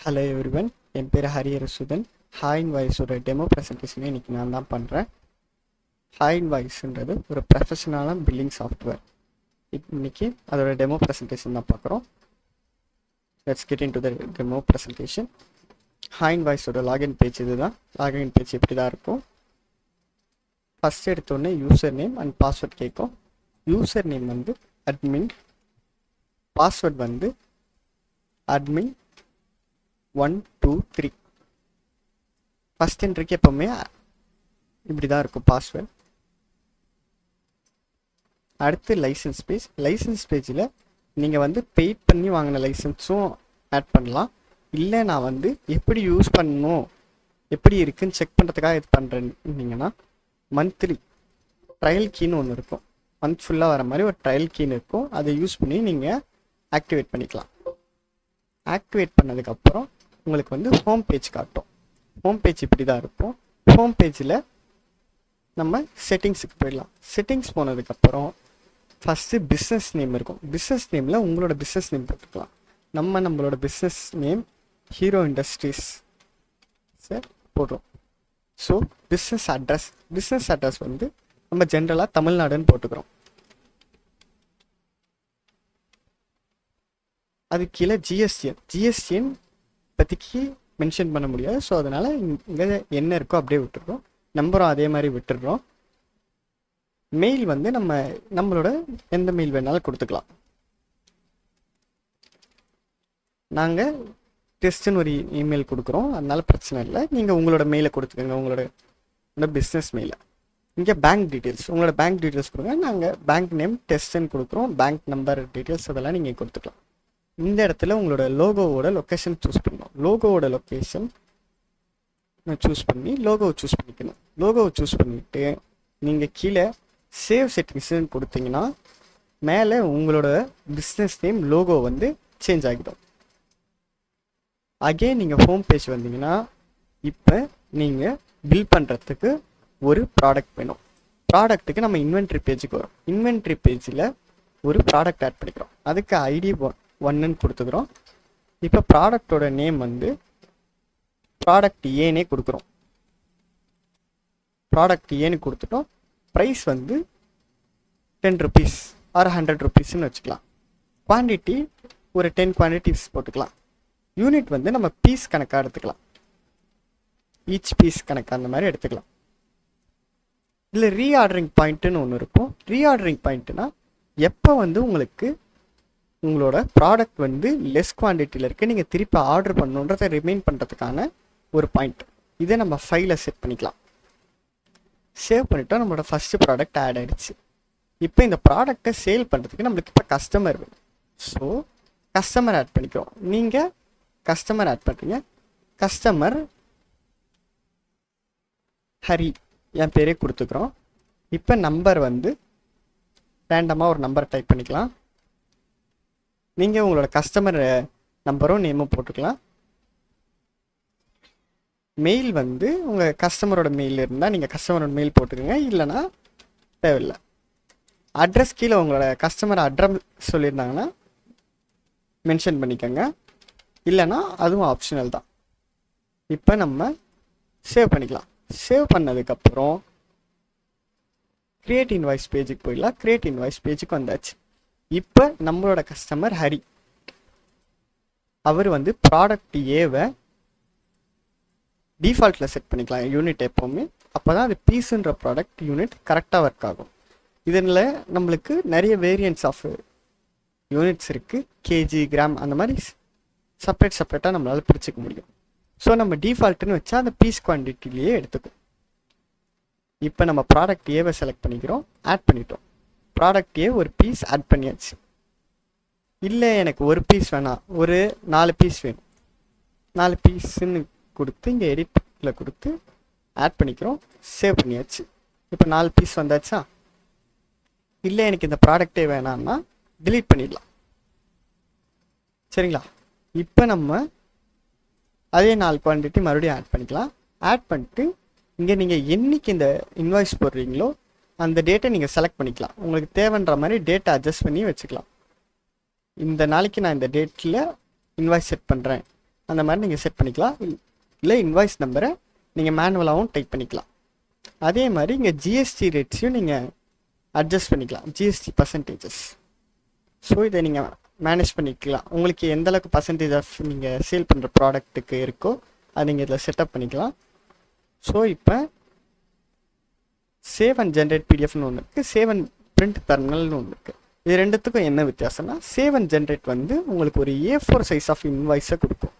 Hello everyone, என் பேர் Hariharasudhan. ஹாயின் வாய்ஸோட demo ப்ரெசன்டேஷனை இன்றைக்கி நான் தான் பண்ணுறேன். ஹாயின் வாய்ஸ்ன்றது ஒரு ப்ரொஃபஷனலான பில்லிங் சாஃப்ட்வேர். இன்றைக்கி அதோட டெமோ ப்ரெசன்டேஷன் தான் பார்க்குறோம். Let's get in to the demo presentation. ஹாயின் வாய்ஸோட லாகின் பேஜ் இது தான். லாகின் பேஜ் இப்படி தான் இருக்கும். ஃபஸ்ட் எடுத்தோடனே யூசர் நேம் அண்ட் பாஸ்வேர்ட் கேட்கும். யூசர் நேம் வந்து அட்மின், பாஸ்வேர்ட் வந்து அட்மின் 1 2 3. ஃபஸ்ட் என்ட்ரிக்கு எப்போவுமே இப்படி தான் இருக்கும் பாஸ்வேர்ட். அடுத்து லைசன்ஸ் பேஜில் நீங்கள் வந்து பெய்ட் பண்ணி வாங்கின லைசன்ஸும் ஆட் பண்ணலாம். இல்லை நான் வந்து எப்படி யூஸ் பண்ணணும், எப்படி இருக்குன்னு செக் பண்ணுறதுக்காக இது பண்ணுறேன்னீங்கன்னா மந்த்லி ட்ரையல் கீன்னு ஒன்று இருக்கும். மந்த் ஃபுல்லாக வர மாதிரி ஒரு ட்ரையல் கீன்னு இருக்கும். அதை யூஸ் பண்ணி நீங்கள் ஆக்டிவேட் பண்ணிக்கலாம். ஆக்டிவேட் பண்ணதுக்கப்புறம் உங்களுக்கு வந்து ஹோம் பேஜ் காட்டும். ஹோம் பேஜ் இப்படி தான் இருக்கும். ஹோம் பேஜில் நம்ம செட்டிங்ஸுக்கு போயிடலாம். செட்டிங்ஸ் போனதுக்கப்புறம் ஃபஸ்ட்டு பிஸ்னஸ் நேம் இருக்கும். பிஸ்னஸ் நேமில் உங்களோட பிஸ்னஸ் நேம் போட்டுக்கலாம். நம்மளோட business name hero industries sir போடுறோம். ஸோ பிஸ்னஸ் அட்ரஸ் வந்து நம்ம ஜென்ரலாக தமிழ்நாடுன்னு போட்டுக்கிறோம். அது கீழே ஜிஎஸ்டிஎன் பற்றிக்கு மென்ஷன் பண்ண முடியாது. ஸோ அதனால் இங்கே என்ன இருக்கோ அப்படியே விட்டுடுறோம். நம்பரும் அதே மாதிரி விட்டுடுறோம். மெயில் வந்து நம்மளோட எந்த மெயில் வேணாலும் கொடுத்துக்கலாம். நாங்கள் டெஸ்ட்டுன்னு ஒரு இமெயில் கொடுக்குறோம், அதனால பிரச்சனை இல்லை. நீங்கள் உங்களோட மெயிலை கொடுத்துக்கோங்க, உங்களோட பிஸ்னஸ் மெயிலை. இங்கே பேங்க் டீட்டெயில்ஸ், உங்களோட பேங்க் டீட்டெயில்ஸ் கொடுங்க. நாங்கள் பேங்க் நேம் டெஸ்ட்டுன்னு கொடுக்குறோம். பேங்க் நம்பர் டீட்டெயில்ஸ் அதெல்லாம் நீங்கள் கொடுத்துக்கலாம். இந்த இடத்துல உங்களோட லோகோவோட லொக்கேஷன் சூஸ் பண்ணணும். லோகோவோட லொக்கேஷன் சூஸ் பண்ணி லோகோவை சூஸ் பண்ணிக்கணும். லோகோவை சூஸ் பண்ணிவிட்டு நீங்கள் கீழே சேவ் செட்டிங்ஸ்ன்னு கொடுத்தீங்கன்னா மேலே உங்களோட பிஸ்னஸ் நேம் லோகோ வந்து சேஞ்ச் ஆகிடும். அகே நீங்கள் ஹோம் பேஜ் வந்தீங்கன்னா இப்போ நீங்கள் பில் பண்ணுறதுக்கு ஒரு ப்ராடக்ட் வேணும். ப்ராடக்ட்டுக்கு நம்ம இன்வென்ட்ரி பேஜுக்கு வரும். இன்வென்ட்ரி பேஜில் ஒரு ப்ராடக்ட் ஆட் பண்ணிக்கிறோம். அதுக்கு ஐடி 1ன்னு கொடுத்துக்கிறோம். இப்போ ப்ராடக்டோட நேம் வந்து ப்ராடக்ட் ஏனே கொடுக்குறோம். ப்ராடக்ட் ஏன்னு கொடுத்துட்டோம். ப்ரைஸ் வந்து 10 rupees ஆர் 100 rupeesன்னு வச்சுக்கலாம். குவான்டிட்டி ஒரு 10 குவான்டிட்டிஸ் போட்டுக்கலாம். யூனிட் வந்து நம்ம பீஸ் கணக்காக எடுத்துக்கலாம். ஈச் பீஸ் கணக்காக அந்த மாதிரி எடுத்துக்கலாம். இதில் ரீஆர்டரிங் பாயிண்ட்டுன்னு ஒன்று இருக்கும். ரீஆர்டரிங் பாயிண்ட்டுனா எப்போ வந்து உங்களுக்கு உங்களோட ப்ராடக்ட் வந்து லெஸ் குவான்டிட்டியில் இருக்குது, நீங்கள் திருப்பி ஆர்டர் பண்ணணுன்றதை ரிமைண்ட் பண்ணுறதுக்கான ஒரு பாயிண்ட். இதை நம்ம ஃபைலை செட் பண்ணிக்கலாம். சேவ் பண்ணிட்டோம். நம்மளோட ஃபஸ்ட்டு ப்ராடக்ட் ஆட் ஆகிடுச்சு. இப்போ இந்த ப்ராடக்டை சேல் பண்ணுறதுக்கு நம்மளுக்கு இப்போ கஸ்டமர் வேணும். ஸோ கஸ்டமர் ஆட் பண்ணிக்கிறோம். நீங்கள் கஸ்டமர் ஆட் பண்ணுறீங்க. கஸ்டமர் ஹரி என் பேரே கொடுத்துக்கிறோம். இப்போ நம்பர் வந்து ரேண்டமாக ஒரு நம்பர் டைப் பண்ணிக்கலாம். நீங்கள் உங்களோட கஸ்டமர் நம்பரும் நேமும் போட்டுக்கலாம். மெயில் வந்து உங்கள் கஸ்டமரோட மெயில் இருந்தால் நீங்கள் கஸ்டமரோட மெயில் போட்டுக்கோங்க, இல்லைனா தேவையில்லை. அட்ரஸ் கீழே உங்களோட கஸ்டமர் அட்ரஸ் சொல்லியிருந்தாங்கன்னா மென்ஷன் பண்ணிக்கோங்க, இல்லைனா அதுவும் ஆப்ஷனல் தான். இப்போ நம்ம சேவ் பண்ணிக்கலாம். சேவ் பண்ணதுக்கப்புறம் கிரியேட் இன்வாய்ஸ் பேஜுக்கு போயிடலாம். கிரியேட் இன்வாய்ஸ் பேஜுக்கு வந்தாச்சு. இப்போ நம்மளோட கஸ்டமர் ஹரி, அவர் வந்து ப்ராடக்ட் ஏவை டிஃபால்ட்டில் செட் பண்ணிக்கலாம் யூனிட் எப்போவுமே. அப்போ தான் அது பீஸுன்ற ப்ராடக்ட் யூனிட் கரெக்டாக ஒர்க் ஆகும். இதில் நம்மளுக்கு நிறைய வேரியன்ட்ஸ் ஆஃப் யூனிட்ஸ் இருக்குது. கேஜி, கிராம் அந்த மாதிரி செப்பரேட்டாக நம்மளால் பிரிச்சுக்க முடியும். ஸோ நம்ம டிஃபால்ட்டுன்னு வச்சா அந்த பீஸ் குவான்டிட்டிலேயே எடுத்துக்கும். இப்போ நம்ம ப்ராடக்ட் ஏவை செலக்ட் பண்ணிக்கிறோம், ஆட் பண்ணிட்டோம். ப்ராடக்ட் ஏ ஒரு பீஸ் ஆட் பண்ணியாச்சு. இல்லை எனக்கு ஒரு பீஸ் வேணாம், ஒரு 4 பீஸ் வேணும். 4 பீஸுன்னு கொடுத்து இங்கே எடிட்டில் கொடுத்து ஆட் பண்ணிக்கிறோம். சேவ் பண்ணியாச்சு. இப்போ 4 பீஸ் வந்தாச்சா? இல்லை எனக்கு இந்த ப்ராடக்டே வேணாம்னா டிலீட் பண்ணிடலாம். சரிங்களா? இப்போ நம்ம அதே 4 குவான்டிட்டி மறுபடியும் ஆட் பண்ணிக்கலாம். ஆட் பண்ணிட்டு இங்கே நீங்கள் என்றைக்கு இந்த இன்வாய்ஸ் போடுறீங்களோ அந்த டேட்டை நீங்கள் செலக்ட் பண்ணிக்கலாம். உங்களுக்கு தேவைன்ற மாதிரி டேட்டை அட்ஜஸ்ட் பண்ணி வச்சுக்கலாம். இந்த நாளைக்கு நான் இந்த டேட்டில் இன்வாய்ஸ் செட் பண்ணுறேன் அந்த மாதிரி நீங்கள் செட் பண்ணிக்கலாம். இல்லை இன்வாய்ஸ் நம்பரை நீங்கள் மேனுவலாகவும் டைப் பண்ணிக்கலாம். அதே மாதிரி இங்கே ஜிஎஸ்டி ரேட்ஸையும் நீங்கள் அட்ஜஸ்ட் பண்ணிக்கலாம், ஜிஎஸ்டி பர்சன்டேஜஸ். ஸோ இதை நீங்கள் மேனேஜ் பண்ணிக்கலாம். உங்களுக்கு எந்தளவுக்கு பர்சன்டேஜ் ஆஃப் நீங்கள் சேல் பண்ணுற ப்ராடக்ட்டுக்கு இருக்கோ அதை நீங்கள் இதில் செட்டப் பண்ணிக்கலாம். ஸோ இப்போ சேவ் அண்ட் ஜென்ரேட் பிடிஎஃப்னு ஒன்று இருக்குது, சேவ் அண்ட் பிரிண்ட் டெர்மினல்னு ஒன்று இருக்குது. இது ரெண்டுத்துக்கும் என்ன வித்தியாசம்னா, சேவ் அண்ட் ஜென்ரேட் வந்து உங்களுக்கு ஒரு A4 சைஸ் ஆஃப் இன்வாய்ஸை கொடுக்கும்.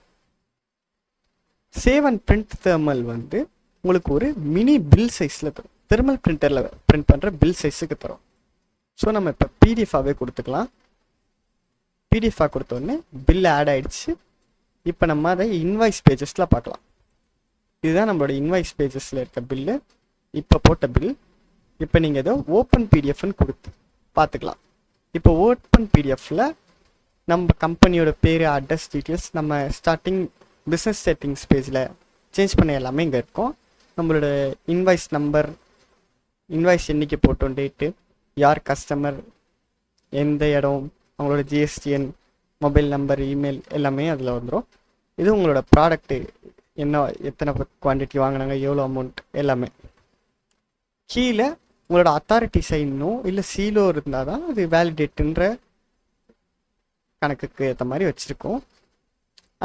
சேவ் அண்ட் பிரிண்ட் தெர்மல் வந்து உங்களுக்கு ஒரு மினி பில் சைஸில் தரும், தெர்மல் பிரிண்டரில் பிரிண்ட் பண்ணுற பில் சைஸுக்கு தரும். ஸோ நம்ம இப்போ பிடிஎஃபாகவே கொடுத்துக்கலாம். பிடிஎஃபாக கொடுத்தோடனே பில் ஆட் ஆகிடுச்சு. இப்போ நம்ம அதை இன்வாய்ஸ் பேஜஸில் பார்க்கலாம். இதுதான் நம்மளோட இன்வாய்ஸ் பேஜஸில் இருக்க பில்லு, இப்போ போட்ட பில். இப்போ நீங்கள் இதை ஓப்பன் பிடிஎஃப்னு கொடுத்து பார்த்துக்கலாம். இப்போ ஓப்பன் பிடிஎஃப்பில் நம்ம கம்பெனியோட பேர், அட்ரஸ் டீட்டெயில்ஸ், நம்ம ஸ்டார்டிங் பிஸ்னஸ் செட்டிங்ஸ் பேஜில் சேஞ்ச் பண்ண எல்லாமே இங்கே இருக்கும். நம்மளோட இன்வாய்ஸ் நம்பர், இன்வாய்ஸ் என்றைக்கு போட்டோம், டேட்டு, யார் கஸ்டமர், எந்த இடம், அவங்களோட ஜிஎஸ்டிஎன், மொபைல் நம்பர், இமெயில் எல்லாமே அதில் வந்துடும். இது உங்களோட ப்ராடக்ட்டு என்ன, எத்தனை குவான்டிட்டி வாங்கினாங்க, எவ்வளோ அமௌண்ட் எல்லாமே. கீழே உங்களோட அத்தாரிட்டி சைனோ இல்லை சீலோ இருந்தால் தான் அது வேலிடேட்டுன்ற கணக்குக்கு ஏற்ற மாதிரி வச்சுருக்கோம்.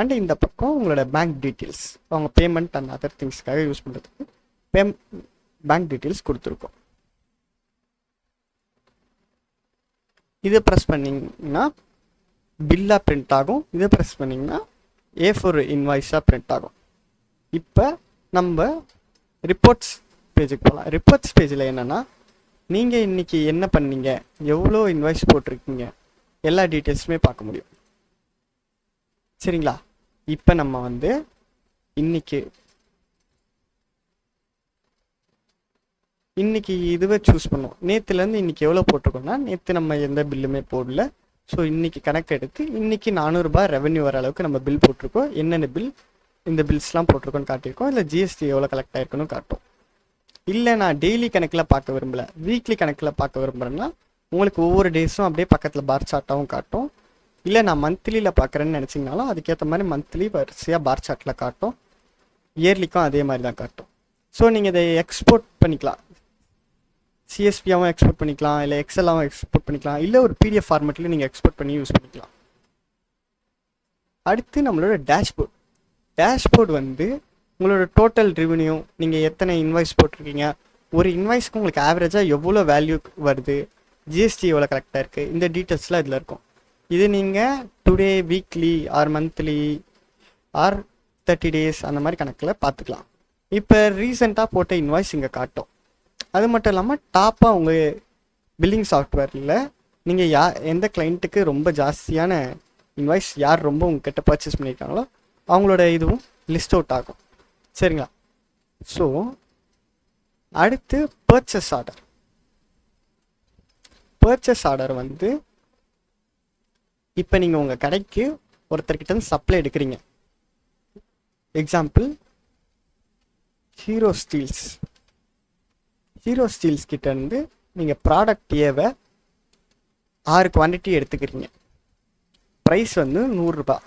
அண்ட் இந்த பக்கம் உங்களோட பேங்க் டீட்டெயில்ஸ், அவங்க பேமெண்ட் அண்ட் அதர் திங்ஸ்க்காக யூஸ் பண்ணுறதுக்கு பேங்க் டீட்டெயில்ஸ் கொடுத்துருக்கோம். இதை ப்ரெஸ் பண்ணிங்கன்னா பில்லாக பிரிண்ட் ஆகும், இதை ப்ரெஸ் பண்ணிங்கன்னா A4 இன்வாய்ஸாக பிரிண்ட் ஆகும். இப்போ நம்ம ரிப்போர்ட்ஸ் பேஜுக்கு போகலாம். ரிப்போர்ட்ஸ் பேஜில் என்னென்னா, நீங்கள் இன்றைக்கி என்ன பண்ணீங்க, எவ்வளோ இன்வாய்ஸ் போட்டிருக்கீங்க, எல்லா டீட்டெயில்ஸுமே பார்க்க முடியும். சரிங்களா? இப்போ நம்ம வந்து இன்னைக்கு இதுவே சூஸ் பண்ணுவோம். நேற்றுலேருந்து இன்றைக்கி எவ்வளோ போட்டிருக்கோம்னா, நேற்று நம்ம எந்த பில்லுமே போடல. ஸோ இன்றைக்கி கணக்கு எடுத்து இன்றைக்கி 400 ரூபாய் ரெவென்யூ வர அளவுக்கு நம்ம பில் போட்டிருக்கோம். என்னென்ன பில், இந்த பில்ஸ்லாம் போட்டிருக்கோன்னு காட்டியிருக்கோம். இல்லை ஜிஎஸ்டி எவ்வளோ கலெக்ட் ஆகிருக்குன்னு காட்டும். இல்லை நான் டெய்லி கணக்கில் பார்க்க விரும்பலை, வீக்லி கணக்கில் பார்க்க விரும்புகிறேன்னா உங்களுக்கு ஒவ்வொரு டேஸும் அப்படியே பக்கத்தில் பார் சார்ட்டாகவும் காட்டும். இல்லை நான் மந்த்லியில் பார்க்குறேன்னு நினச்சிங்கனாலும் அதுக்கேற்ற மாதிரி மந்த்லி வரிசையாக பார் சார்ட்டில் காட்டும். இயர்லிக்கும் அதே மாதிரி தான் காட்டும். ஸோ நீங்கள் இதை எக்ஸ்போர்ட் பண்ணிக்கலாம், சிஎஸ்பியாகவும் எக்ஸ்போர்ட் பண்ணிக்கலாம், இல்லை எக்ஸலாகவும் எக்ஸ்போர்ட் பண்ணிக்கலாம், இல்லை ஒரு பிடிஎஃப் ஃபார்மேட்டில் நீங்கள் எக்ஸ்போர்ட் பண்ணி யூஸ் பண்ணிக்கலாம். அடுத்து நம்மளோட டேஷ்போர்ட். டேஷ்போர்ட் வந்து உங்களோட டோட்டல் ரெவென்யூ, நீங்கள் எத்தனை இன்வாய்ஸ் போட்டிருக்கீங்க, ஒரு இன்வாய்ஸ்க்கு உங்களுக்கு ஆவரேஜாக எவ்வளோ வேல்யூ வருது, ஜிஎஸ்டி எவ்வளோ கரெக்டாக இருக்குது, இந்த டீட்டெயில்ஸ்லாம் இதில் இருக்கும். இது நீங்கள் today, weekly or monthly or 30 days அந்த மாதிரி கணக்கில் பார்த்துக்கலாம். இப்போ ரீசெண்டாக போட்ட இன்வாய்ஸ் இங்கே காட்டும். அது மட்டும் இல்லாமல் டாப்பாக உங்கள் பில்லிங் சாஃப்ட்வேரில் நீங்கள் எந்த கிளைண்ட்டுக்கு ரொம்ப ஜாஸ்தியான இன்வாய்ஸ், யார் ரொம்ப உங்ககிட்ட பர்ச்சேஸ் பண்ணியிருக்காங்களோ அவங்களோட இதுவும் லிஸ்ட் அவுட் ஆகும். சரிங்களா? ஸோ அடுத்து பர்ச்சேஸ் ஆர்டர். பர்ச்சேஸ் ஆர்டர் வந்து இப்போ நீங்கள் உங்கள் கடைக்கு ஒருத்தர்கிட்ட சப்ளை எடுக்கிறீங்க. எக்ஸாம்பிள் ஹீரோ ஸ்டீல்ஸ் கிட்டேருந்து நீங்கள் ப்ராடக்ட் ஏவை 6 குவான்டிட்டி எடுத்துக்கிறீங்க. ப்ரைஸ் வந்து 100 ரூபாய்.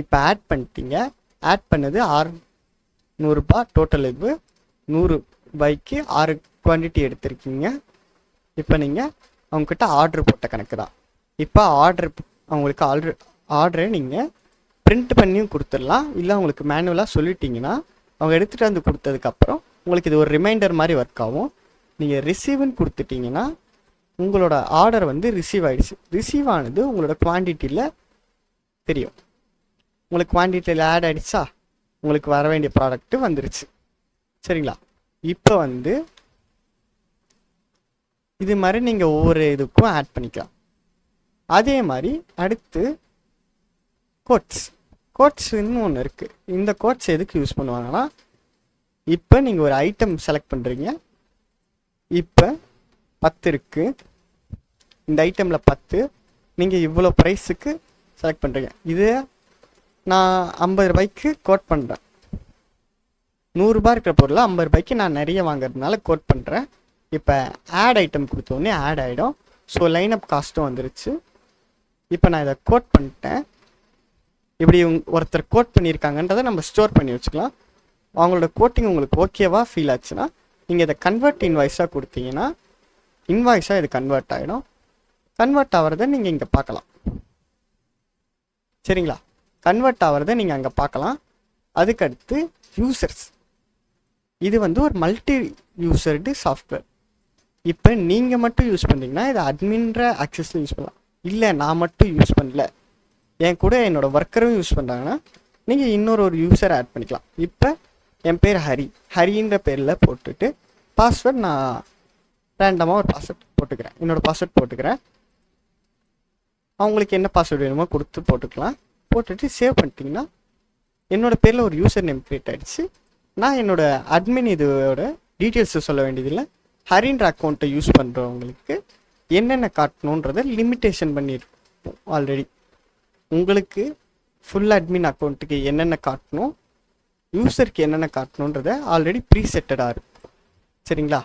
இப்போ ஆட் பண்ணிட்டீங்க, ஆட் பண்ணது 600 ரூபாய் டோட்டல். இது 100 ரூபாய்க்கு 6 குவான்டிட்டி எடுத்திருக்கீங்க. இப்போ நீங்கள் அவங்கக்கிட்ட ஆர்டர் போட்ட கணக்கு தான். இப்போ அவங்களுக்கு ஆர்டரை நீங்கள் பிரிண்ட் பண்ணியும் கொடுத்துடலாம். இல்லை அவங்களுக்கு மேனுவலாக சொல்லிட்டீங்கன்னா அவங்க எடுத்துகிட்டு வந்து கொடுத்ததுக்கப்புறம் உங்களுக்கு இது ஒரு ரிமைண்டர் மாதிரி ஒர்க் ஆகும். நீங்கள் ரிசீவ்னு கொடுத்துட்டிங்கன்னா உங்களோட ஆர்டர் வந்து ரிசீவ் ஆகிடுச்சு. ரிசீவ் ஆனது உங்களோட குவான்டிட்டியில் தெரியும். உங்களுக்கு குவான்டிட்டியில் ஆட் ஆகிடுச்சா, உங்களுக்கு வர வேண்டிய ப்ராடக்ட்டு வந்துருச்சு. சரிங்களா? இப்போ வந்து இது மாதிரி நீங்கள் ஒவ்வொரு இதுக்கும் ஆட் பண்ணிக்கலாம். அதே மாதிரி அடுத்து கோட்ஸ்ன்னு ஒன்று இருக்குது. இந்த கோட்ஸ் எதுக்கு யூஸ் பண்ணுவாங்கன்னா, இப்போ நீங்கள் ஒரு ஐட்டம் செலக்ட் பண்ணுறீங்க. இப்போ 10 இருக்குது, இந்த ஐட்டமில் 10 நீங்கள் இவ்வளோ ப்ரைஸுக்கு செலக்ட் பண்ணுறீங்க. இது நான் 50 ரூபாய்க்கு கோட் பண்ணுறேன். 100 ரூபாய் இருக்கிற பொருளை 50 ரூபாய்க்கு நான் நிறைய வாங்குறதுனால கோட் பண்ணுறேன். இப்போ ஆட் ஐட்டம் கொடுத்தோடனே ஆட் ஆகிடும். ஸோ லைன் அப் காஸ்ட்டும் வந்துருச்சு. இப்போ நான் இதை கோட் பண்ணிட்டேன். இப்படி ஒருத்தர் கோட் பண்ணியிருக்காங்கன்றதை நம்ம ஸ்டோர் பண்ணி வச்சுக்கலாம். அவங்களோட கோட்டிங் உங்களுக்கு ஓகேவா ஃபீல் ஆச்சுன்னா நீங்கள் இதை கன்வெர்ட் இன்வாய்ஸாக கொடுத்தீங்கன்னா இன்வாய்ஸாக இது கன்வெர்ட் ஆகிடும். கன்வெர்ட் ஆகிறத நீங்கள் இங்கே பார்க்கலாம். சரிங்களா? கன்வெர்ட் ஆகிறத நீங்கள் அங்கே பார்க்கலாம். அதுக்கடுத்து யூசர்ஸ், இது வந்து ஒரு மல்டி யூசர்டு சாஃப்ட்வேர். இப்போ நீங்கள் மட்டும் யூஸ் பண்ணுறீங்கன்னா இதை அட்மின்ற ஆக்சஸில் யூஸ் பண்ணலாம். இல்லை நான் மட்டும் யூஸ் பண்ணல, என் கூட என்னோடய ஒர்க்கரும் யூஸ் பண்ணுறாங்கன்னா நீங்கள் இன்னொரு யூசர் ஆட் பண்ணிக்கலாம். இப்போ என் பேர் ஹரின்ற பேரில் போட்டுட்டு பாஸ்வேர்ட் நான் ரேண்டமாக ஒரு பாஸ்வேர்ட் போட்டுக்கிறேன், என்னோடய பாஸ்வேர்ட் போட்டுக்கிறேன். அவங்களுக்கு என்ன பாஸ்வேர்டு வேணுமோ கொடுத்து போட்டுக்கலாம். போட்டுட்டு சேவ் பண்ணிட்டீங்கன்னா என்னோடய பேரில் ஒரு யூசர் நேம் க்ரியேட் ஆகிடுச்சு. நான் என்னோடய அட்மின் இதோட டீட்டெயில்ஸை சொல்ல வேண்டியதில்லை. ஹரின்ற அக்கௌண்ட்டை யூஸ் பண்ணுறவங்களுக்கு என்னென்ன காட்டணுன்றதை லிமிட்டேஷன் பண்ணியிருப்போம் ஆல்ரெடி. உங்களுக்கு ஃபுல் அட்மின் அக்கௌண்ட்டுக்கு என்னென்ன காட்டணும், யூசருக்கு என்னென்ன காட்டணுன்றதை ஆல்ரெடி ப்ரீசெட்டடாக இருக்கும். சரிங்களா?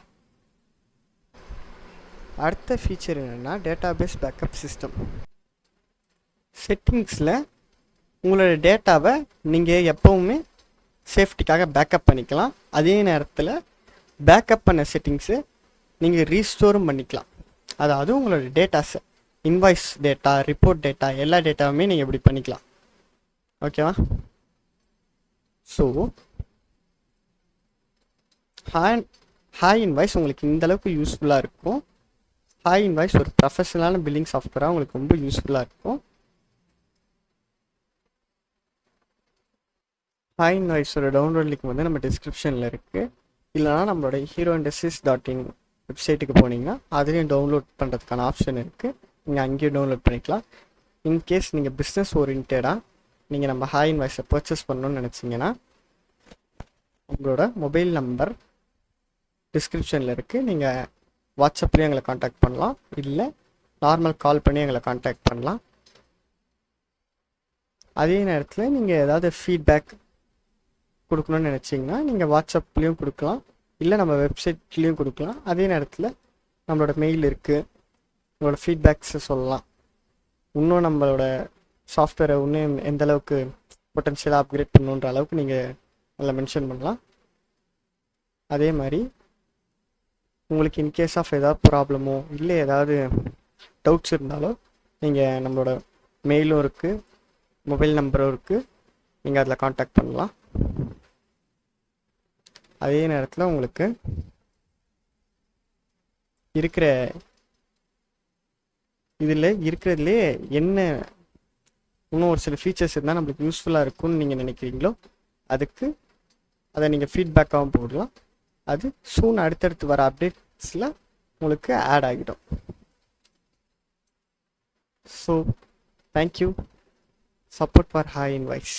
அடுத்த ஃபீச்சர் என்னென்னா டேட்டாபேஸ் பேக்கப் சிஸ்டம். செட்டிங்ஸில் உங்களோட டேட்டாவை நீங்கள் எப்போவுமே சேஃப்டிக்காக பேக்கப் பண்ணிக்கலாம். அதே நேரத்தில் பேக்கப் பண்ண செட்டிங்ஸு நீங்கள் ரீஸ்டோரும் பண்ணிக்கலாம். அதாவது உங்களோட டேட்டாஸை, இன்வாய்ஸ் டேட்டா, ரிப்போர்ட் டேட்டா, எல்லா டேட்டாவுமே நீங்கள் இப்படி பண்ணிக்கலாம். ஓகேவா? ஸோ ஹாய் இன்வாய்ஸ் உங்களுக்கு இந்தளவுக்கு யூஸ்ஃபுல்லாக இருக்கும். ஹாய் இன்வாய்ஸ் ஒரு ப்ரொஃபஷனலான பில்லிங் சாஃப்ட்வேராக உங்களுக்கு ரொம்ப யூஸ்ஃபுல்லாக இருக்கும். ஹாய் இன்வாய்ஸோட டவுன்லோட் லிங்க் வந்து நம்ம டிஸ்கிரிப்ஷனில் இருக்குது. இல்லைனா நம்மளோட heroindustries.in வெப்சைட்டுக்கு போனீங்கன்னா அதுலேயும் டவுன்லோட் பண்ணுறதுக்கான ஆப்ஷன் இருக்குது. நீங்கள் அங்கேயும் டவுன்லோட் பண்ணிக்கலாம். இன்கேஸ் நீங்கள் பிஸ்னஸ் ஓரியன்டாக நீங்கள் நம்ம ஹாய் இன்வாய்ஸை பர்ச்சேஸ் பண்ணணும்னு நினச்சிங்கன்னா உங்களோட மொபைல் நம்பர் டிஸ்கிரிப்ஷனில் இருக்குது. நீங்கள் வாட்ஸ்அப்லேயும் எங்களை காண்டாக்ட் பண்ணலாம், இல்லை நார்மல் கால் பண்ணி எங்களை காண்டாக்ட் பண்ணலாம். அதே நேரத்தில் நீங்கள் ஏதாவது ஃபீட்பேக் கொடுக்கணும்னு நினச்சிங்கன்னா நீங்கள் வாட்ஸ்அப்லேயும் கொடுக்கலாம், இல்லை நம்ம வெப்சைட்லேயும் கொடுக்கலாம். அதே நேரத்தில் நம்மளோட மெயில் இருக்குது, உங்களோட ஃபீட்பேக்ஸை சொல்லலாம். இன்னும் நம்மளோட சாஃப்ட்வேரை இன்னும் எந்த அளவுக்கு பொட்டன்ஷியலாக அப்கிரேட் பண்ணணுன்ற அளவுக்கு நீங்கள் அதில் மென்ஷன் பண்ணலாம். அதே மாதிரி உங்களுக்கு இன்கேஸ் ஆஃப் ஏதாவது ப்ராப்ளமோ இல்லை ஏதாவது டவுட்ஸ் இருந்தாலோ நீங்கள் நம்மளோட மெயிலும் இருக்குது, மொபைல் நம்பரும் இருக்குது, நீங்கள் அதில் காண்டாக்ட் பண்ணலாம். அதே நேரத்தில் உங்களுக்கு இருக்கிற இதில் இருக்கிறதுலே என்ன இன்னும் ஒரு சில ஃபீச்சர்ஸ் இருந்தால் நம்மளுக்கு யூஸ்ஃபுல்லாக இருக்கும்னு நீங்கள் நினைக்கிறீங்களோ அதுக்கு அதை நீங்கள் ஃபீட்பேக்காகவும் போடலாம். அது சூன் அடுத்தடுத்து வர அப்டேட்ஸில் உங்களுக்கு ஆட் ஆகிடும். So thank you. Support for high invoice.